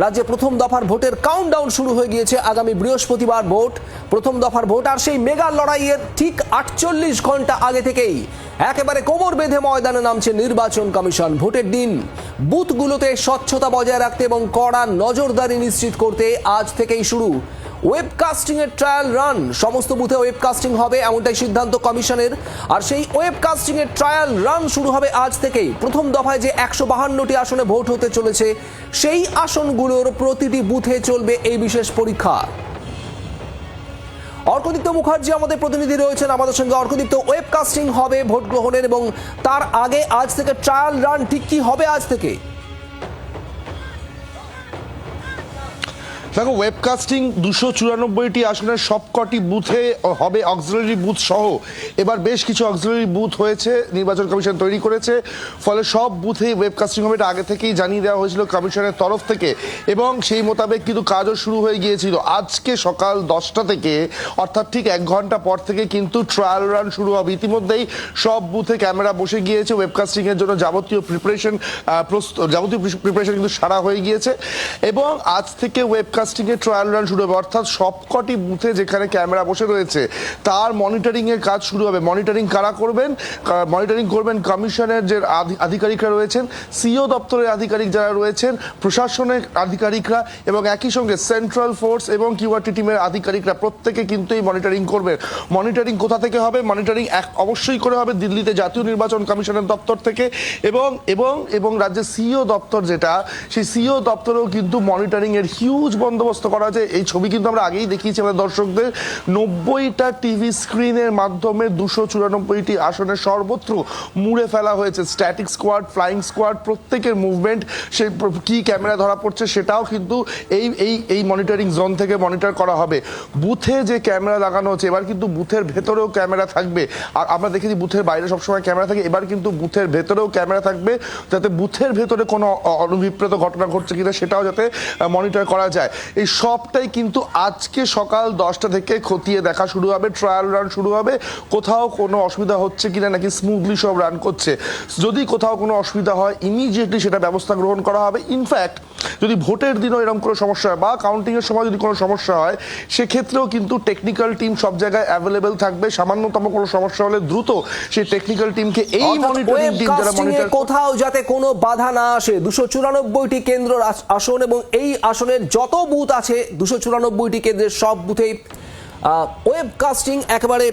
রাজ্যে প্রথম দফার ভোটের কাউন্টডাউন শুরু হয়ে গিয়েছে। আগামী বৃহস্পতিবার ভোট, প্রথম দফার ভোট। আর সেই মেগা লড়াইয়ের ঠিক 48 ঘন্টা আগে থেকেই একেবারে কোমর বেঁধে ময়দানে নামছে নির্বাচন কমিশন। ভোটের দিন বুথগুলোতে স্বচ্ছতা বজায় রাখতে এবং কড়া নজরদারি নিশ্চিত করতে আজ থেকেই শুরু ওয়েবকাস্টিং এর ট্রায়াল রান। সমস্ত বুথে ওয়েবকাস্টিং হবে, এমনটাই সিদ্ধান্ত কমিশনের। আর সেই ওয়েবকাস্টিং এর ট্রায়াল রান শুরু হবে আজ থেকেই। প্রথম দফায় যে 152টি আসনে ভোট হতে চলেছে, সেই আসনগুলোর প্রতিটি বুথে চলবে এই বিশেষ পরীক্ষা। অর্কদীপ্ত মুখার্জি আমাদের প্রতিনিধি রয়েছেন আমাদের সঙ্গে। অর্কদীপ্ত, ওয়েবকাস্টিং হবে ভোট গ্রহণের, এবং তার আগে আজ থেকে ট্রায়াল রান ঠিক কি হবে আজ থেকে? দেখো, ওয়েবকাস্টিং 294টি আসনের সবকটি বুথে হবে, অক্সিলারি বুথ সহ। এবার বেশ কিছু অক্সিলারি বুথ হয়েছে, নির্বাচন কমিশন তৈরি করেছে, ফলে সব বুথেই ওয়েবকাস্টিং হবে। এটা আগে থেকেই জানিয়ে দেওয়া হয়েছিল কমিশনের তরফ থেকে, এবং সেই মোতাবেক কিন্তু কাজও শুরু হয়ে গিয়েছিল। আজকে সকাল 10টা থেকে, অর্থাৎ ঠিক 1 ঘন্টা পর থেকে কিন্তু ট্রায়াল রান শুরু হবে। ইতিমধ্যেই সব বুথে ক্যামেরা বসে গিয়েছে, ওয়েবকাস্টিং এর জন্য যাবতীয় প্রিপারেশন কিন্তু সারা হয়ে গিয়েছে, এবং আজ থেকে ওয়েবকাস্টিং এর ট্রায়াল রান শুরু হবে। অর্থাৎ সবকটি বুথে যেখানে ক্যামেরা বসে রয়েছে তার মনিটরিং এর কাজ শুরু হবে। মনিটরিং কারা করবেন? মনিটরিং করবেন কমিশনের যে আধিকারিকরা রয়েছেন, সিও দপ্তরের আধিকারিক যারা রয়েছেন, প্রশাসনের আধিকারিকরা, এবং একই সঙ্গে সেন্ট্রাল ফোর্স এবং কিউআরটি টিমের আধিকারিকরা প্রত্যেকে কিন্তু এই মনিটরিং করবেন। মনিটরিং কোথা থেকে হবে? মনিটরিং অবশ্যই করে হবে দিল্লিতে জাতীয় নির্বাচন কমিশনের দপ্তর থেকে, এবং এবং এবং রাজ্যের সিও দপ্তর যেটা, সেই সিও দপ্তরেও কিন্তু মনিটরিং এর হিউজ বন্দোবস্ত করা আছে। এই ছবি কিন্তু আমরা আগেই দেখিয়েছি আমাদের দর্শকদের। 90টা টিভি স্ক্রিনের মাধ্যমে 294টি আসনের সর্বত্র মুড়ে ফেলা হয়েছে। স্ট্যাটিক স্কোয়াড, ফ্লাইং স্কোয়াড, প্রত্যেকের মুভমেন্ট, সেই কি ক্যামেরা ধরা পড়ছে সেটাও কিন্তু এই এই এই মনিটরিং জোন থেকে মনিটর করা হবে। বুথে যে ক্যামেরা লাগানো হচ্ছে, এবার কিন্তু বুথের ভেতরেও ক্যামেরা থাকবে। আর আমরা দেখেছি বুথের বাইরে সবসময় ক্যামেরা থাকে, এবার কিন্তু বুথের ভেতরেও ক্যামেরা থাকবে, যাতে বুথের ভেতরে কোনো অনভিপ্রেত ঘটনা ঘটছে কিনা সেটাও যাতে মনিটর করা যায়। এই সবটাই কিন্তু আজকে সকাল 10টা থেকে খতিয়ে দেখা শুরু হবে, ট্রায়াল রান শুরু হবে। কোথাও কোনো অসুবিধা হচ্ছে কিনা, নাকি স্মুথলি সব রান করছে। যদি কোথাও কোনো অসুবিধা হয় ইমিডিয়েটলি সেটা ব্যবস্থা গ্রহণ করা হবে। ইনফ্যাক্ট যদি ভোটের দিনও এরকম কোনো সমস্যা হয় বা কাউন্টিংয়ের সময় যদি কোনো সমস্যা হয়, সেক্ষেত্রেও কিন্তু টেকনিক্যাল টিম সব জায়গায় অ্যাভেলেবেল থাকবে। সামান্যতম কোনো সমস্যা হলে দ্রুত সেই টেকনিক্যাল টিমকে, এই মনিটরিং টিম যারা মনিটর, কোথাও যাতে কোনো বাধা না আসে। 294টি কেন্দ্র আসন, এবং এই আসনের যত বুথ আছে 294টি কেন্দ্রের সব বুথেই ওয়েবকাস্টিং একেবারে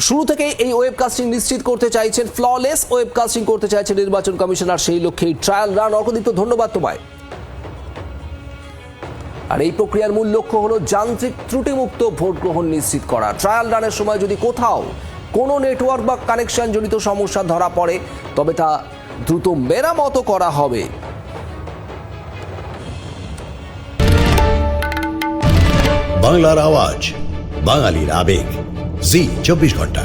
শুরু থেকেই এই ওয়েবকাস্টিং নিশ্চিত করতে চাইছেন, ফ্ললেস ওয়েবকাস্টিং করতে চাইছে নির্বাচন কমিশনার। সেই লক্ষ্যেই ট্রায়াল রান। অর্কদীপ্ত, ধন্যবাদ তোমায়। আর এই প্রক্রিয়ার মূল লক্ষ্য হলো যান্ত্রিক ত্রুটিমুক্ত ভোট গ্রহণ নিশ্চিত করা। ট্রায়াল রানের সময় যদি কোথাও কোনো নেটওয়ার্ক বা কানেকশন জনিত সমস্যা ধরা পড়ে, তবে তা দ্রুত মেরামত করা হবে। বাংলার আওয়াজ, বাঙালির আবেগ, জি 24 ঘন্টা।